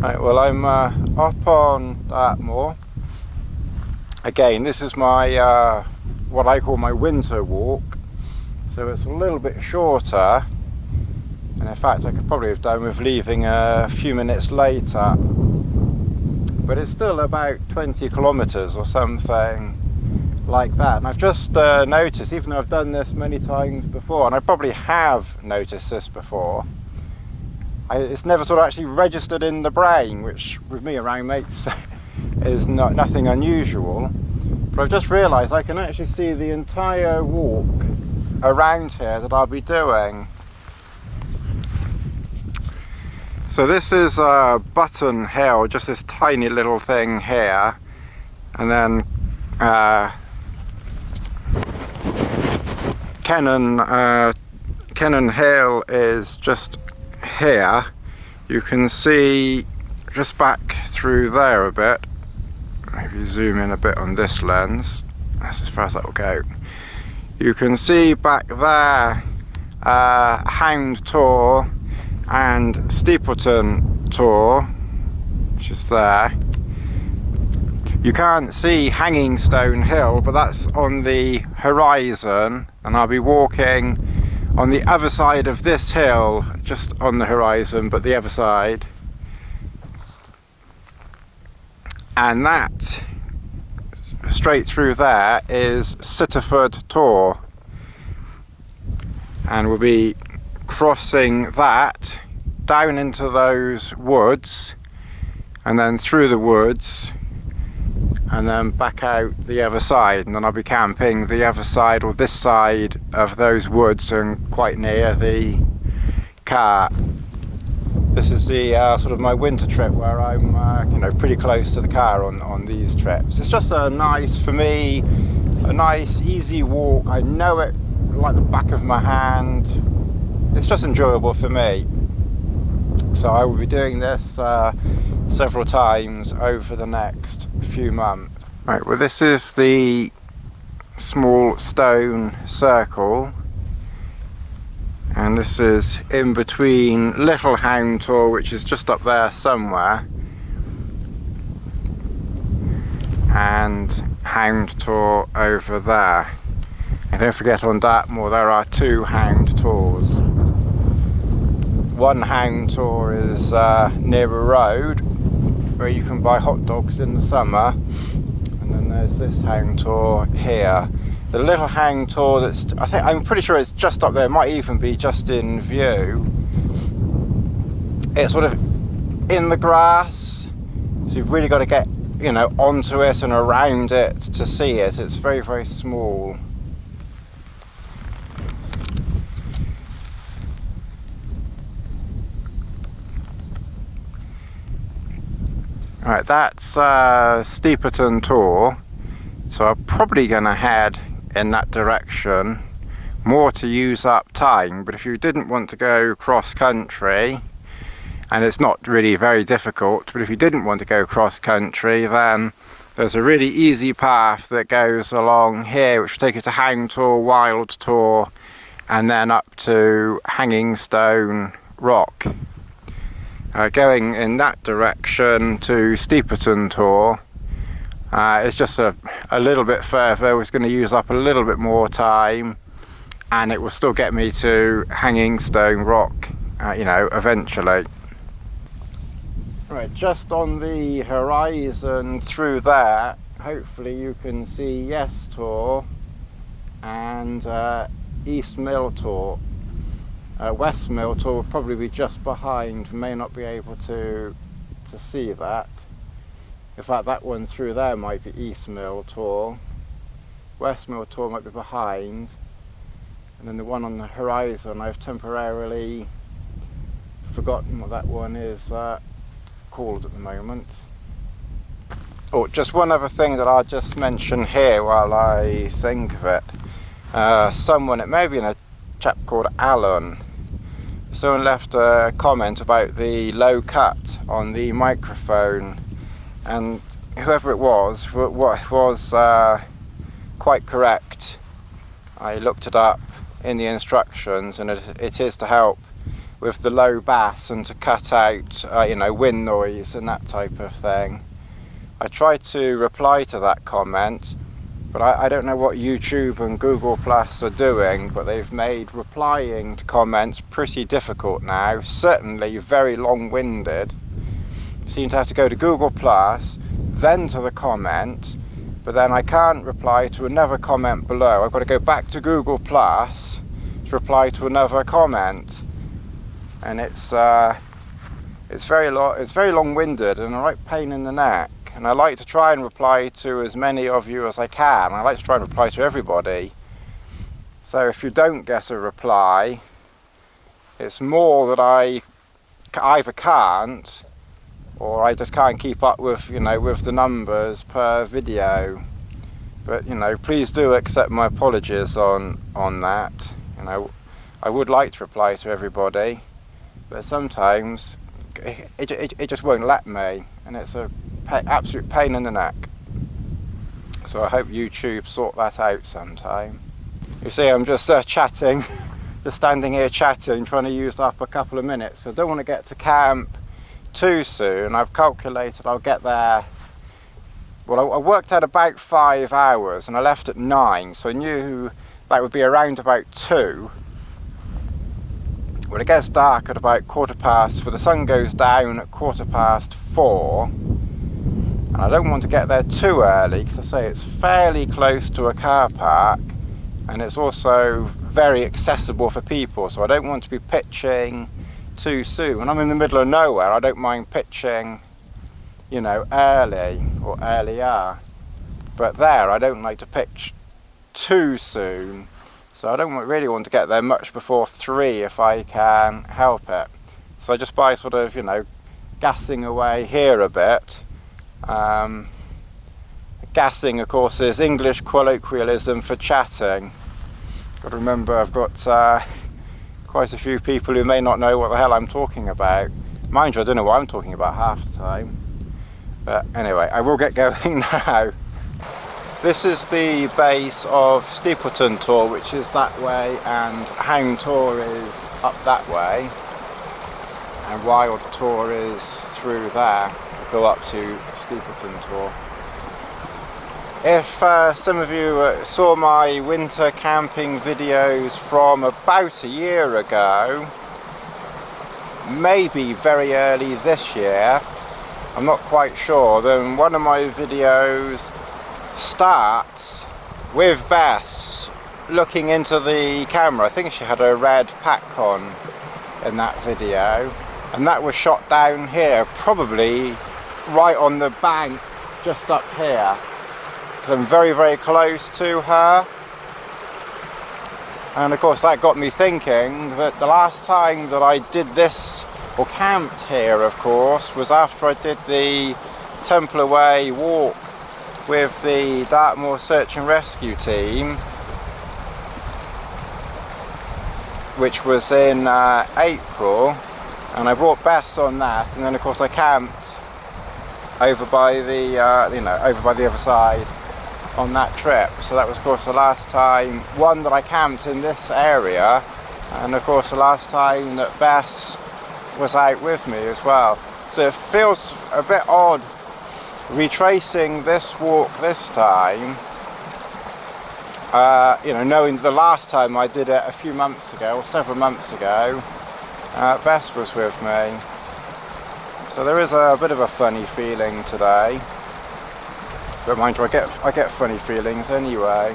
Right, well, I'm up on Dartmoor. Again, this is my what I call my winter walk, so it's a little bit shorter, and in fact I could probably have done with leaving a few minutes later, but it's still about 20 kilometers or something like that. And I've just noticed, even though I've done this many times before, and I probably have noticed this before, it's never sort of actually registered in the brain, which with me around mates is nothing unusual. But I've just realised I can actually see the entire walk around here that I'll be doing. So this is Button Hill, just this tiny little thing here, and then Kennan Hill is just here. You can see just back through there a bit. Maybe zoom in a bit on this lens. That's as far as that will go. You can see back there Hound Tor and Steepleton Tor, which is there. You can't see Hanging Stone Hill, but that's on the horizon, and I'll be walking on the other side of this hill, just on the horizon, but the other side. And that, straight through there, is Sitterford Tor. And we'll be crossing that down into those woods, and then through the woods, and then back out the other side, and then I'll be camping the other side, or this side of those woods, and quite near the car. This is the sort of my winter trip where I'm you know, pretty close to the car on these trips. It's just a nice, for me, a nice easy walk. I know it like the back of my hand. It's just enjoyable for me. So I will be doing this several times over the next few months. Right, well, this is the small stone circle, and this is in between Little Hound Tor, which is just up there somewhere, and Hound Tor over there. And don't forget, on Dartmoor there are 2 Hound Tors. One Hound Tor is near a road where you can buy hot dogs in the summer, and then there's this Hound Tor here. The Little Hound Tor, that's, I'm pretty sure it's just up there, it might even be just in view. It's sort of in the grass, so you've really got to get, you know, onto it and around it to see it. It's very, very small. Right, that's Steepleton Tor, so I'm probably going to head in that direction, more to use up time. But if you didn't want to go cross country, and it's not really very difficult, but if you didn't want to go cross country, then there's a really easy path that goes along here, which will take you to Hound Tor, Wild Tor, and then up to Hanging Stone Rock. Going in that direction to Steepleton Tor, it's just a little bit further. It's going to use up a little bit more time, and it will still get me to Hanging Stone Rock, you know, eventually. Right, just on the horizon through there, hopefully you can see Yes Tor and East Mill Tor. West Mill Tor will probably be just behind, may not be able to see that. In fact, that one through there might be East Mill Tor. West Mill Tor might be behind, and then the one on the horizon, I've temporarily forgotten what that one is called at the moment. Oh, just one other thing that I'll just mention here while I think of it. Someone, it may have been a chap called Alan, someone left a comment about the low cut on the microphone, and whoever it was quite correct. I looked it up in the instructions, and it is to help with the low bass and to cut out you know, wind noise and that type of thing. I tried to reply to that comment, but I don't know what YouTube and Google Plus are doing, but they've made replying to comments pretty difficult now, certainly very long-winded. You seem to have to go to Google Plus, then to the comment, but then I can't reply to another comment below. I've got to go back to Google Plus to reply to another comment, and it's very long-winded and a right pain in the neck. And I like to try and reply to as many of you as I can. I like to try and reply to everybody. So if you don't get a reply, it's more that I either can't, or I just can't keep up with, you know, with the numbers per video. But, you know, please do accept my apologies on that. You know, I would like to reply to everybody, but sometimes it just won't let me, and it's a absolute pain in the neck. So I hope YouTube sort that out sometime. You see, I'm just chatting, just standing here chatting, trying to use up a couple of minutes. I don't want to get to camp too soon. I've calculated I'll get there, well, I worked out about 5 hours and I left at 9, so I knew that would be around about 2. Well, it gets dark at about 4:15, the sun goes down at 4:15, and I don't want to get there too early, because I say it's fairly close to a car park, and it's also very accessible for people, so I don't want to be pitching too soon. When I'm in the middle of nowhere, I don't mind pitching, you know, early or earlier, but there I don't like to pitch too soon, so I don't really want to get there much before 3 if I can help it. So just by sort of, you know, gassing away here a bit. Gassing, of course, is English colloquialism for chatting. Got to remember, I've got quite a few people who may not know what the hell I'm talking about. Mind you, I don't know what I'm talking about half the time. But anyway, I will get going now. This is the base of Steepleton Tor, which is that way, and Hang Tor is up that way, and Wild Tor is through there. We'll go up to Steepleton Tor. If some of you saw my winter camping videos from about a year ago, maybe very early this year, I'm not quite sure, then one of my videos starts with Bess looking into the camera. I think she had a red pack on in that video, and that was shot down here, probably right on the bank just up here. I'm very, very close to her, and of course that got me thinking that the last time that I did this, or camped here of course, was after I did the Temple Away walk with the Dartmoor Search and Rescue team, which was in April, and I brought Bess on that, and then of course I camped over by the you know, over by the other side on that trip. So that was of course the last time, one, that I camped in this area, and of course the last time that Bess was out with me as well. So it feels a bit odd retracing this walk this time, you know, knowing the last time I did it a few months ago, or several months ago, Bess was with me. So there is a bit of a funny feeling today. But mind you, I get funny feelings anyway.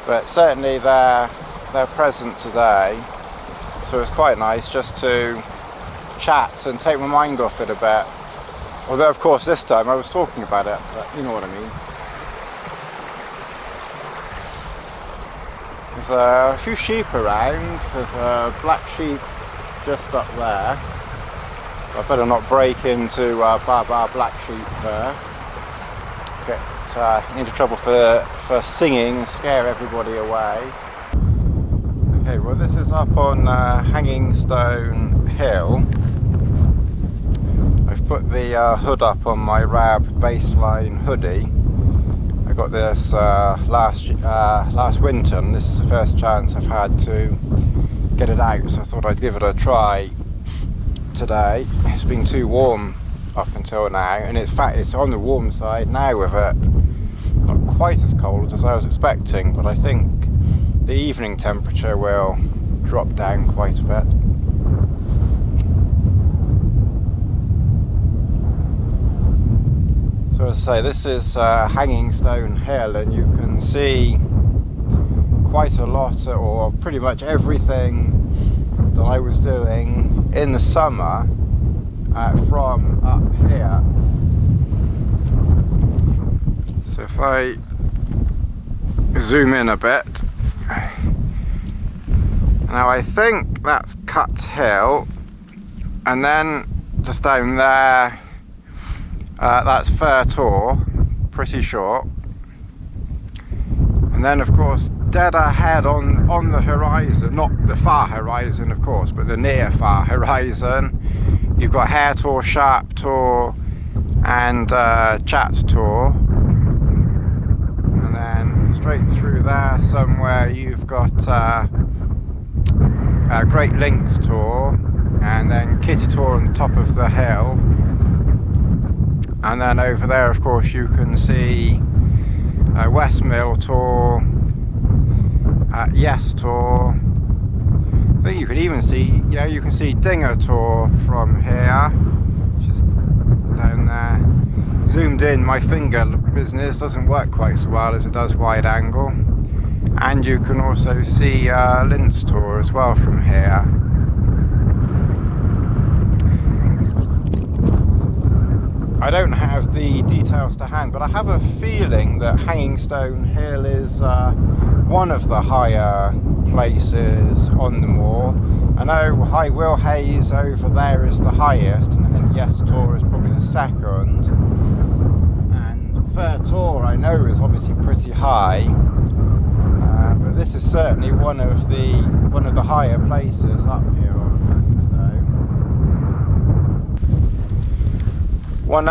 But certainly they're present today. So it's quite nice just to chat and take my mind off it a bit. Although of course this time I was talking about it, but you know what I mean. There's a few sheep around. There's a black sheep just up there. I better not break into Bar black sheep first. Get into trouble for singing and scare everybody away. Okay, well this is up on Hanging Stone Hill. I've put the hood up on my Rab baseline hoodie. I got this last winter, and this is the first chance I've had to get it out, so I thought I'd give it a try today. It's been too warm up until now, and in fact it's on the warm side now with it. Not quite as cold as I was expecting, but I think the evening temperature will drop down quite a bit. So as I say, this is Hanging Stone Hill, and you can see quite a lot, or pretty much everything that I was doing in the summer from up here. So if I zoom in a bit, now I think that's Cut Hill, and then just down there that's Fair Tor, pretty short, and then of course dead ahead on the horizon, not the far horizon of course, but the near far horizon, you've got Hare Tor, Sharp Tor and Chat Tor, and then straight through there somewhere you've got Great Links Tor, and then Kitty Tor on the top of the hill, and then over there of course you can see West Mill Tor, Yes Tor. I think you can even see, you can see Dinger Tor from here, just down there. Zoomed in, my finger business doesn't work quite so well as it does wide angle. And you can also see Linz Tor as well from here. I don't have the details to hand, but I have a feeling that Hanging Stone Hill is one of the higher places on the moor. I know High Will Hayes over there is the highest, and I think Yes Tor is probably the second. And Fair Tor I know is obviously pretty high, but this is certainly one of the higher places up here on Hanging Stone. One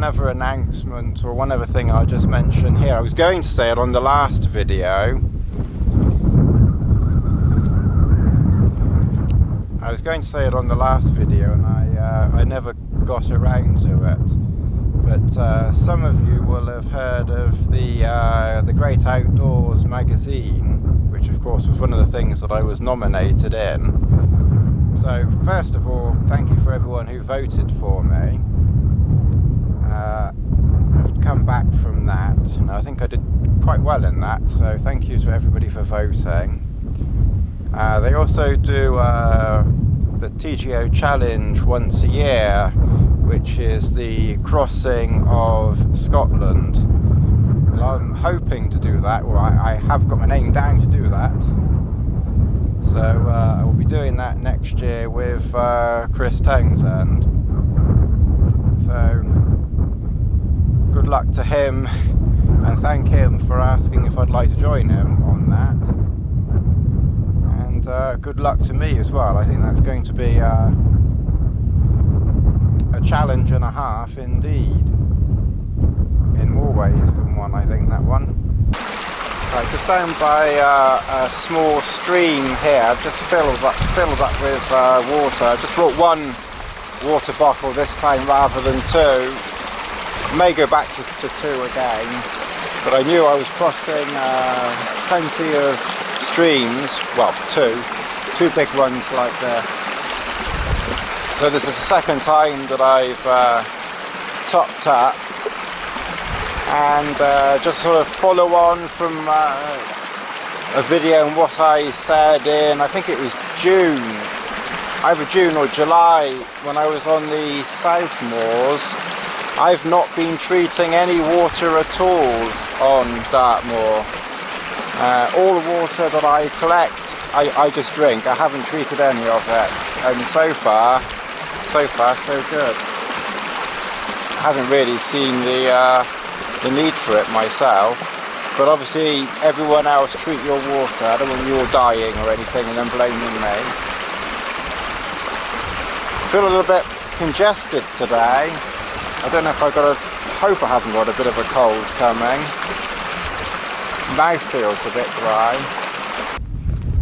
other announcement, or one other thing I'll just mention here. I was going to say it on the last video. And I never got around to it. But some of you will have heard of the Great Outdoors magazine, which of course was one of the things that I was nominated in. So first of all, thank you for everyone who voted for me. I've come back from that, and I think I did quite well in that, so thank you to everybody for voting. They also do the TGO Challenge once a year, which is the crossing of Scotland. Well, I'm hoping to do that, or I have got my name down to do that. So I will be doing that next year with Chris Townsend. So good luck to him, and thank him for asking if I'd like to join him on that. And good luck to me as well. I think that's going to be a challenge and a half indeed, in more ways than one, I think, that one. Right, just down by a small stream here. I've just filled up with water. I just brought one water bottle this time rather than two. May go back to two again, but I knew I was crossing plenty of streams, well, two big ones like this. So this is the second time that I've topped up, and just sort of follow on from a video and what I said in, I think it was June, either June or July, when I was on the South Moors. I've not been treating any water at all on Dartmoor. All the water that I collect, I just drink. I haven't treated any of it, and so far so good. I haven't really seen the need for it myself, but obviously everyone else treat your water. I don't want you all dying or anything and then blaming me. I feel a little bit congested today. I don't know if hope I haven't got a bit of a cold coming. Mouth feels a bit dry.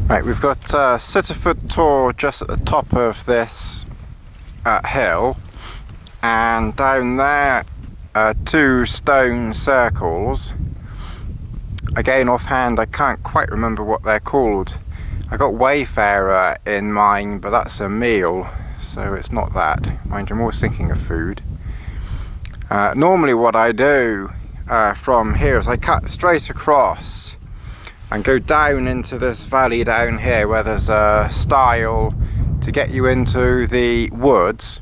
Right, we've got Sitterford Tor just at the top of this hill, and down there two stone circles. Again, offhand I can't quite remember what they're called. I got Wayfarer in mind, but that's a meal, so it's not that. Mind you, I'm always thinking of food. Normally what I do from here is I cut straight across and go down into this valley down here where there's a stile to get you into the woods,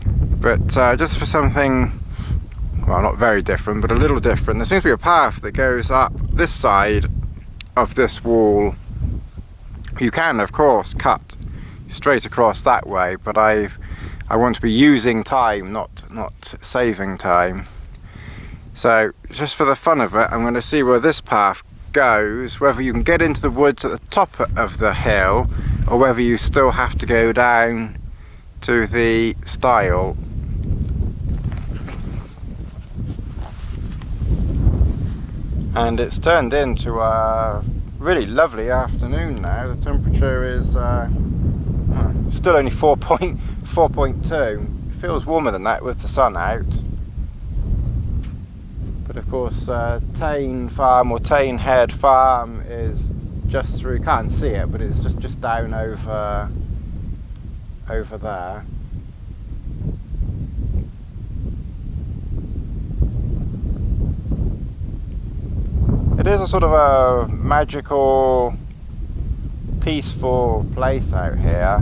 but just for something, well, not very different, but a little different, there seems to be a path that goes up this side of this wall. You can of course cut straight across that way, but I want to be using time, not saving time. So just for the fun of it, I'm going to see where this path goes, whether you can get into the woods at the top of the hill or whether you still have to go down to the stile. And it's turned into a really lovely afternoon now. The temperature is still only 4.2. It feels warmer than that with the sun out. But of course, Tane Farm or Tane Head Farm is just through. Can't see it, but it's just down over there. It is a sort of a magical, peaceful place out here.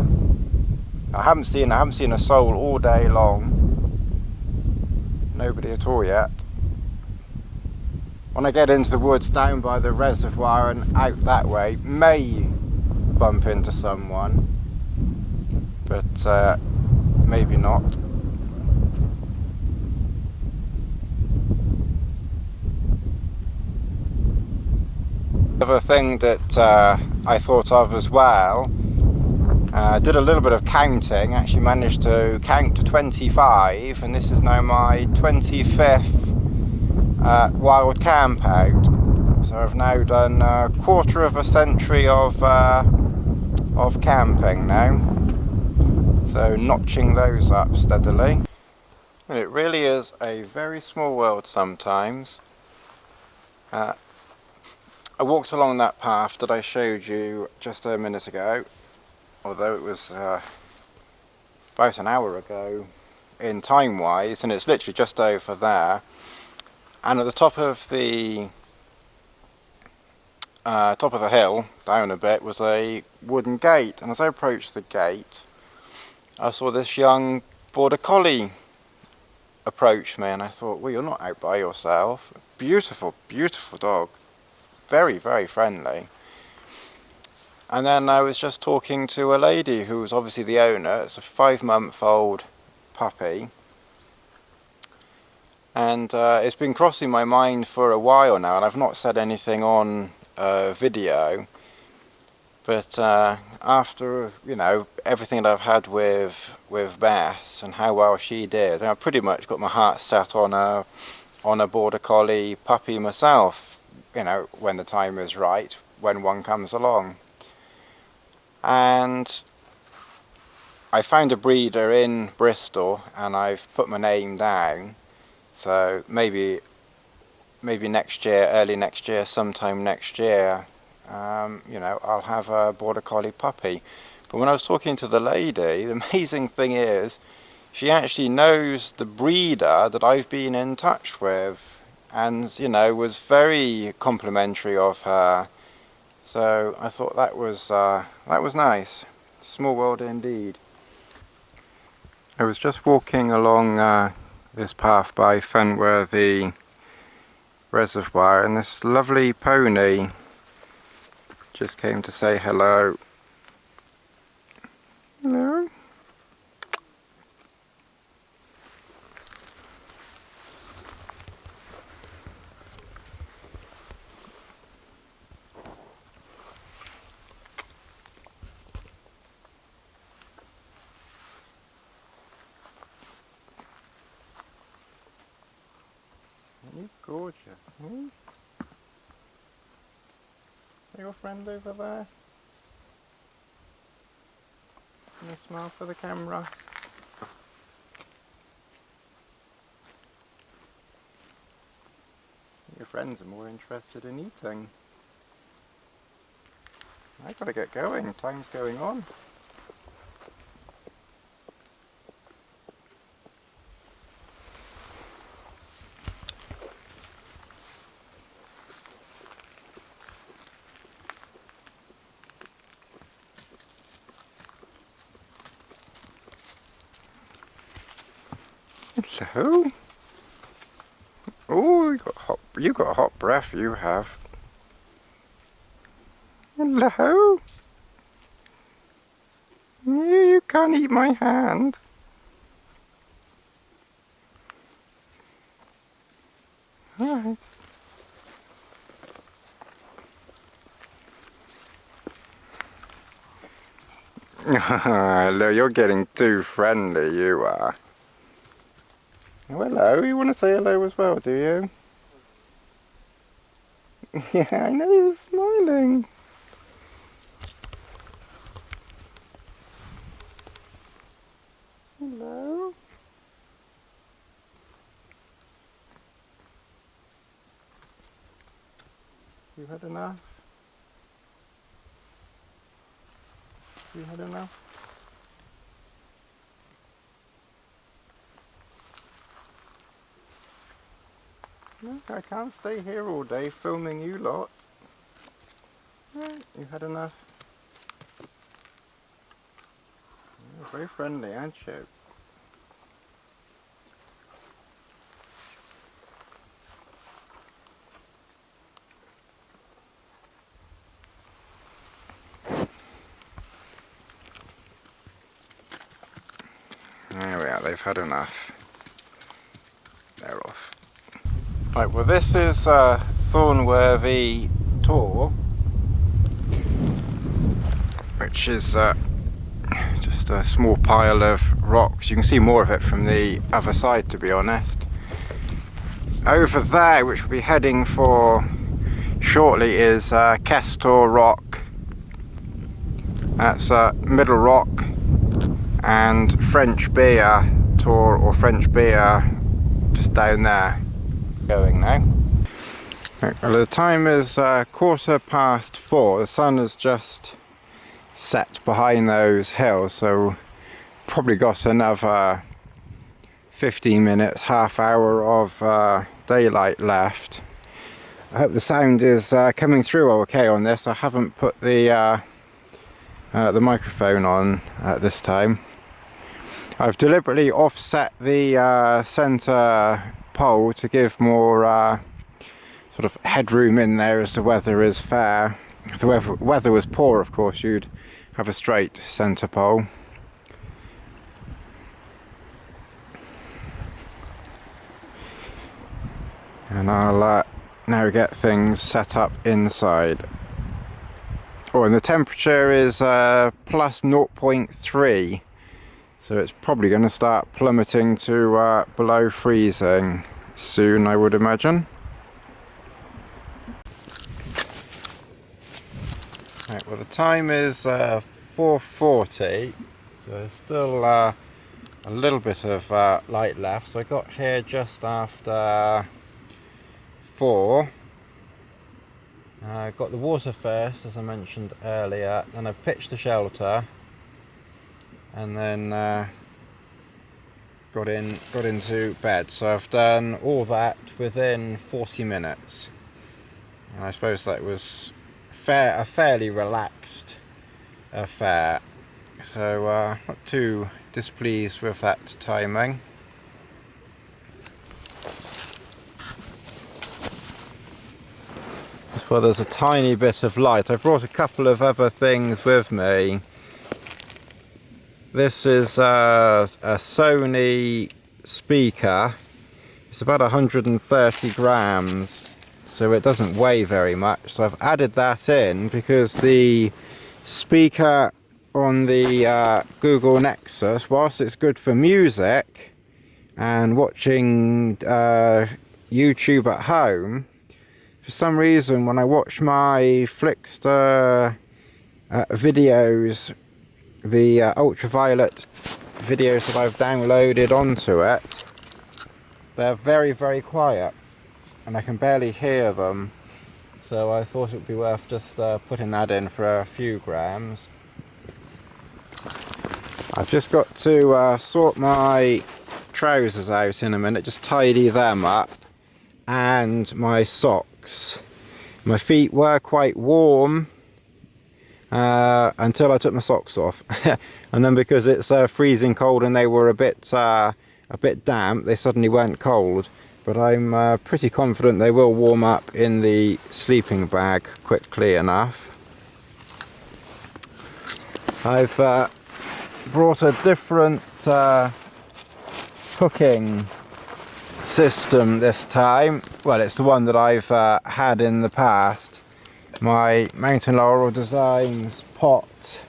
I haven't seen a soul all day long. Nobody at all yet. When I get into the woods down by the reservoir and out that way, may bump into someone, but maybe not. Another thing that I thought of as well, I did a little bit of counting, actually managed to count to 25, and this is now my 25th wild camp out. So I've now done a quarter of a century of camping now, so notching those up steadily. And it really is a very small world sometimes. I walked along that path that I showed you just a minute ago, although it was about an hour ago in time wise, and it's literally just over there. And at the top of the hill, down a bit, was a wooden gate, and as I approached the gate I saw this young border collie approach me, and I thought, well, you're not out by yourself. Beautiful, beautiful dog. Very, very friendly. And then I was just talking to a lady who was obviously the owner. It's a 5-month-old puppy. And it's been crossing my mind for a while now, and I've not said anything on video. But after, you know, everything that I've had with Bess and how well she did, I've pretty much got my heart set on a border collie puppy myself. You know, when the time is right, when one comes along. And I found a breeder in Bristol, and I've put my name down. So maybe next year, early next year, sometime next year, you know, I'll have a border collie puppy. But when I was talking to the lady, the amazing thing is, she actually knows the breeder that I've been in touch with, and, you know, was very complimentary of her. So I thought that was nice. Small world indeed. I was just walking along this path by Fenworthy Reservoir, and this lovely pony just came to say hello. Hello. You're gorgeous. Your friend over there? Can you smile for the camera? Your friends are more interested in eating. I've got to get going, time's going on. Hello? Oh, you got hot breath, you have. Hello? You can't eat my hand. Alright. Hello, you're getting too friendly, you are. Oh, hello, you want to say hello as well, do you? Yeah, I know you're smiling. Hello. You had enough? You had enough? Look, I can't stay here all day filming you lot. Right, you had enough? You're very friendly, aren't you? There we are, they've had enough. They're off. Right, well this is Thornworthy Tor, which is just a small pile of rocks. You can see more of it from the other side, to be honest. Over there, which we'll be heading for shortly, is Kestor Rock. That's Middle Rock and French Beer Tor, or French Beer, just down there. Going now. Right, well, the time is 4:15. The sun has just set behind those hills, so probably got another 15 minutes, half hour of daylight left. I hope the sound is coming through okay on this. I haven't put the microphone on at this time. I've deliberately offset the centre pole to give more sort of headroom in there as the weather is fair. If the weather was poor, of course, you'd have a straight centre pole. And I'll now get things set up inside. Oh, and the temperature is plus 0.3. So it's probably going to start plummeting to below freezing soon, I would imagine. Right, well the time is 4:40, so there's still a little bit of light left. So I got here just after 4. Got the water first, as I mentioned earlier, then I've pitched the shelter, and then got into bed. So I've done all that within 40 minutes. And I suppose that was a fairly relaxed affair. So not too displeased with that timing. Well, there's a tiny bit of light. I've brought a couple of other things with me. This is a Sony speaker. It's about 130 grams, so it doesn't weigh very much. So I've added that in because the speaker on the Google Nexus, whilst it's good for music and watching YouTube at home, for some reason when I watch my Flickster videos the ultraviolet videos that I've downloaded onto it, they're very, very quiet and I can barely hear them, so I thought it would be worth just putting that in for a few grams. I've just got to sort my trousers out in a minute, just tidy them up, and my socks. My feet were quite warm until I took my socks off, and then because it's freezing cold and they were a bit damp, they suddenly weren't cold. But I'm pretty confident they will warm up in the sleeping bag quickly enough. I've brought a different cooking system this time. Well, it's the one that I've had in the past. My Mountain Laurel Designs pot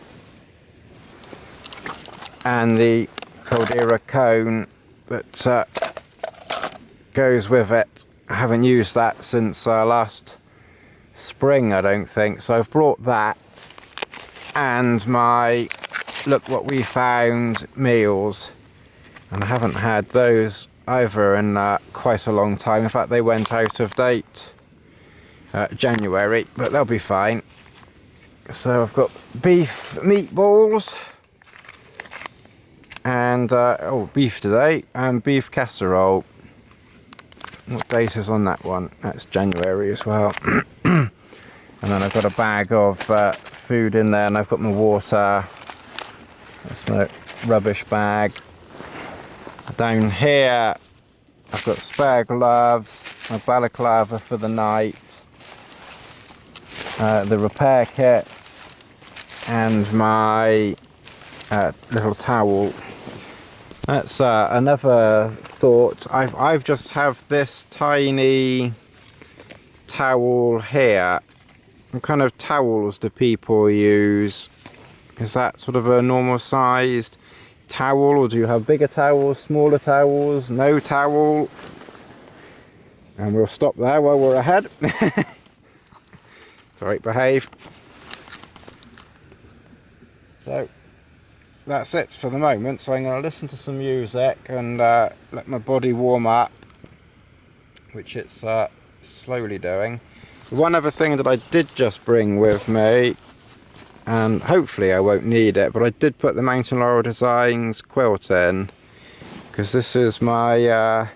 and the Caldera cone that goes with it. I haven't used that since last spring, I don't think, so I've brought that and my look what we found meals, and I haven't had those either in quite a long time. In fact, they went out of date January, but they'll be fine. So I've got beef meatballs and beef today, and beef casserole. What date is on that one? That's January as well. And then I've got a bag of food in there, and I've got my water. That's my rubbish bag. Down here I've got spare gloves, my balaclava for the night, the repair kit, and my little towel. That's another thought. I've just have this tiny towel here. What kind of towels do people use? Is that sort of a normal sized towel, or do you have bigger towels, smaller towels, no towel? And we'll stop there while we're ahead. Alright, behave. So that's it for the moment. So I'm going to listen to some music and let my body warm up, which it's slowly doing. One other thing that I did just bring with me, and hopefully I won't need it, but I did put the Mountain Laurel Designs quilt in, because this is my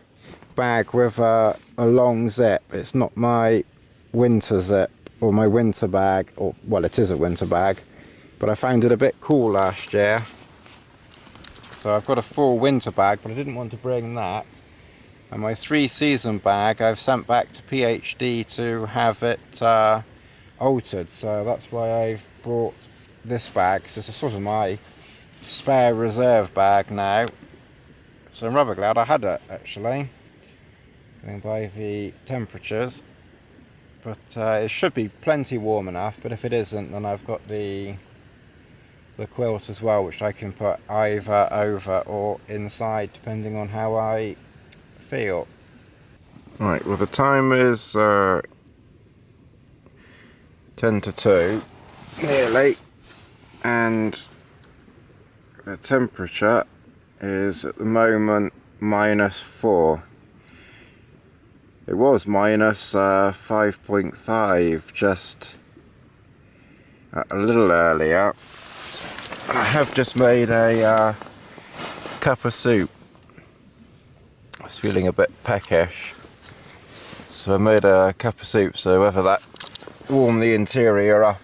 bag with a long zip. It's not my winter zip or my winter bag, or well, it is a winter bag, but I found it a bit cool last year, so I've got a full winter bag, but I didn't want to bring that. And my 3-season bag I've sent back to PhD to have it altered, so that's why I've brought this bag, because it's a sort of my spare reserve bag now. So I'm rather glad I had it, actually, going by the temperatures. But it should be plenty warm enough, but if it isn't, then I've got the quilt as well, which I can put either over or inside depending on how I feel. Right, well the time is 10 to 2 nearly, and the temperature is at the moment -4. It was minus 5.5 just a little earlier. I have just made a cup of soup. I was feeling a bit peckish, so I made a cup of soup, so whether that warmed the interior up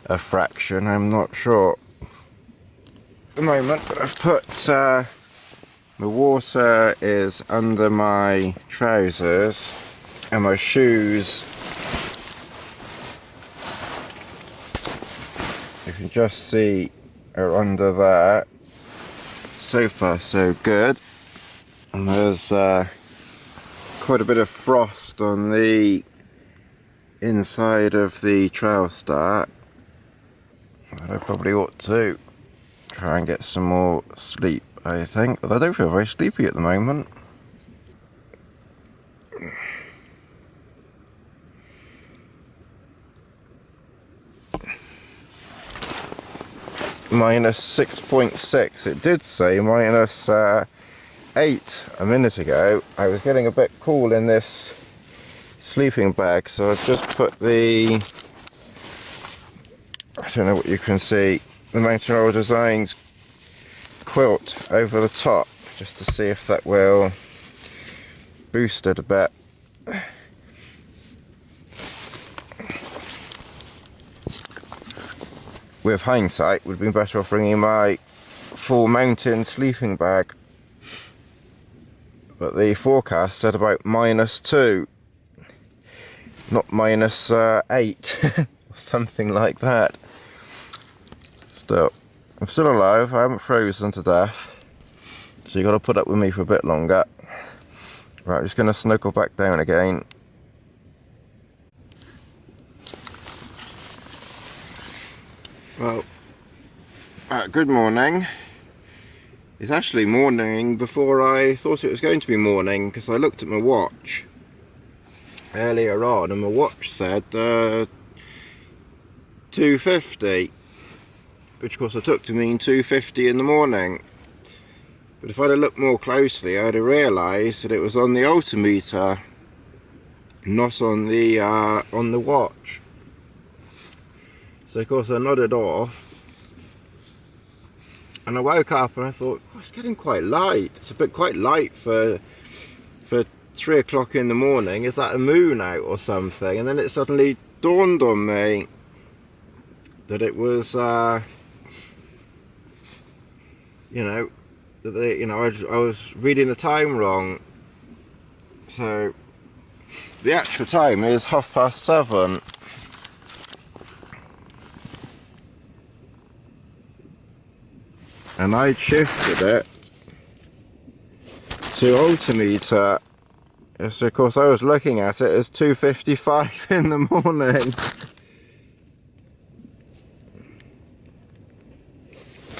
a fraction, I'm not sure at the moment. But I've put the water is under my trousers, and my shoes, you can just see, are under there. So far so good. And there's quite a bit of frost on the inside of the Trailstar. I probably ought to try and get some more sleep, I think. Although I don't feel very sleepy at the moment. minus 6.6. It did say minus 8 a minute ago. I was getting a bit cool in this sleeping bag, so I've just put the, I don't know what you can see, the Mountain Royal Designs quilt over the top, just to see if that will boost it a bit. With hindsight, would have been better off bringing my full mountain sleeping bag. But the forecast said about minus 2, not minus 8, or something like that. Still, I'm still alive, I haven't frozen to death. So you've got to put up with me for a bit longer. Right, I'm just going to snuggle back down again. Well, good morning. It's actually morning before I thought it was going to be morning, because I looked at my watch earlier on and my watch said 2:50, which of course I took to mean 2:50 in the morning. But if I'd have looked more closely, I'd have realised that it was on the altimeter, not on the watch. So of course I nodded off, and I woke up and I thought, oh, it's getting quite light. It's quite light for 3 o'clock in the morning. Is that a moon out or something? And then it suddenly dawned on me that it was, you know, that I was reading the time wrong. So the actual time is 7:30. And I shifted it to altimeter. So of course I was looking at it as 2:55 in the morning.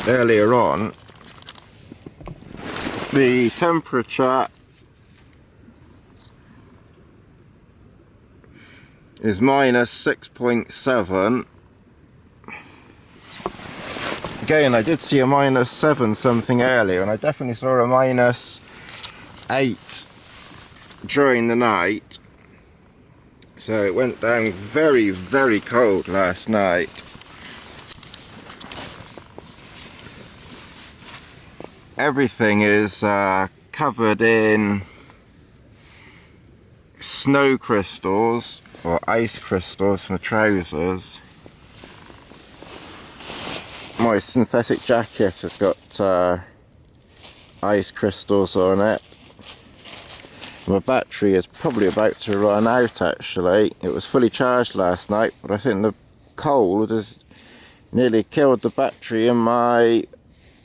Earlier on, the temperature is minus 6.7. Again, I did see a minus 7 something earlier, and I definitely saw a minus 8 during the night. So it went down very, very cold last night. Everything is covered in snow crystals, or ice crystals from trousers. My synthetic jacket has got ice crystals on it. My battery is probably about to run out actually. It was fully charged last night, but I think the cold has nearly killed the battery in my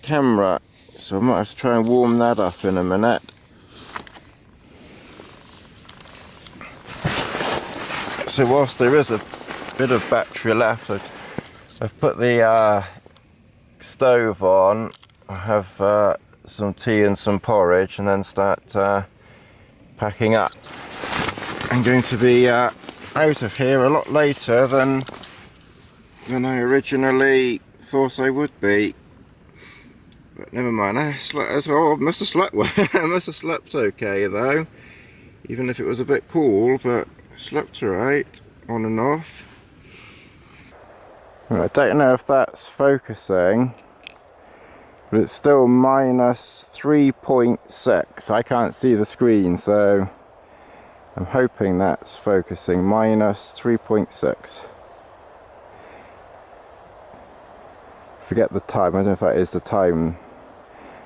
camera. So I might have to try and warm that up in a minute. So whilst there is a bit of battery left, I've put the stove on. I have some tea and some porridge, and then start packing up. I'm going to be out of here a lot later than I originally thought I would be. But never mind, I must have slept well. I must have slept okay though, even if it was a bit cool, but I slept alright, on and off. Well, I don't know if that's focusing, but it's still minus 3.6. I can't see the screen, so I'm hoping that's focusing. Minus 3.6. Forget the time, I don't know if that is the time.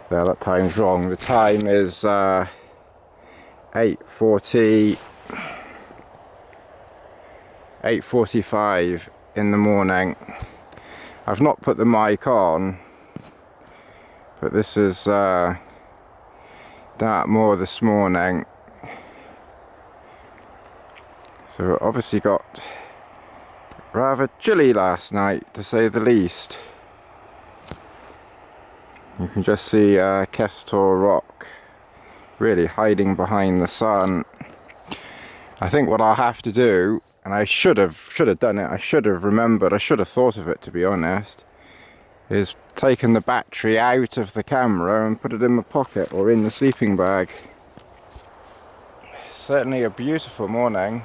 There, that time's wrong. The time is 8:45 in the morning. I've not put the mic on, but this is dark more this morning. So obviously got rather chilly last night, to say the least. You can just see Kestor Rock really hiding behind the sun. I think what I'll have to do, and I should have done it, I should have remembered, I should have thought of it to be honest, is taken the battery out of the camera and put it in my pocket or in the sleeping bag. Certainly a beautiful morning.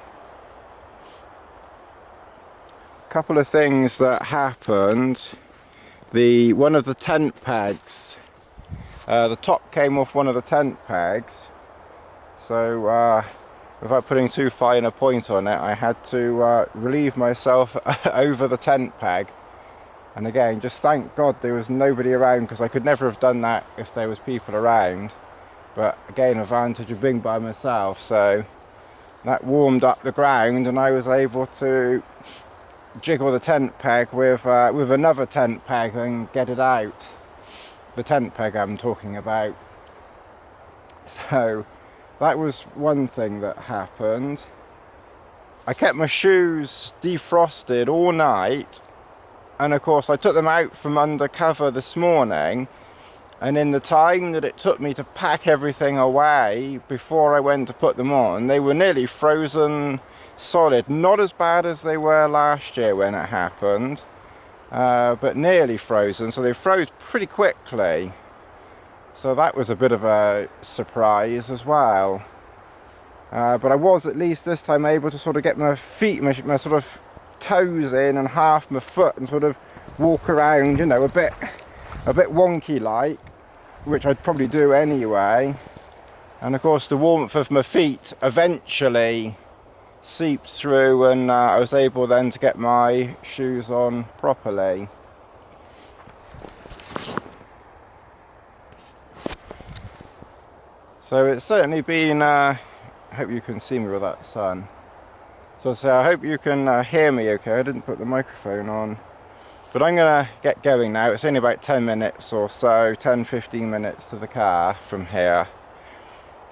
A couple of things that happened. One of the tent pegs, the top came off one of the tent pegs, so without putting too fine a point on it, I had to relieve myself over the tent peg. And again, just thank God there was nobody around, because I could never have done that if there was people around. But again, advantage of being by myself, so that warmed up the ground and I was able to jiggle the tent peg with another tent peg and get it out. The tent peg I'm talking about. So that was one thing that happened. I kept my shoes defrosted all night, and of course I took them out from under cover this morning, and in the time that it took me to pack everything away before I went to put them on, they were nearly frozen solid. Not as bad as they were last year when it happened, but nearly frozen, so they froze pretty quickly. So that was a bit of a surprise as well. But I was at least this time able to sort of get my feet, my sort of toes in and half my foot, and sort of walk around, you know, a bit wonky like, which I'd probably do anyway. And of course the warmth of my feet eventually seeped through, and I was able then to get my shoes on properly. So it's certainly been, I hope you can see me with that sun. So I hope you can hear me okay. I didn't put the microphone on. But I'm going to get going now. It's only about 10 minutes or so, 10-15 minutes to the car from here.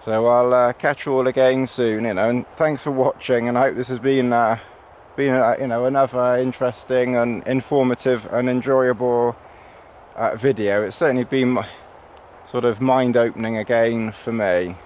So I'll catch you all again soon, you know, and thanks for watching, and I hope this has been, you know, another interesting and informative and enjoyable video. It's certainly been sort of mind-opening again for me.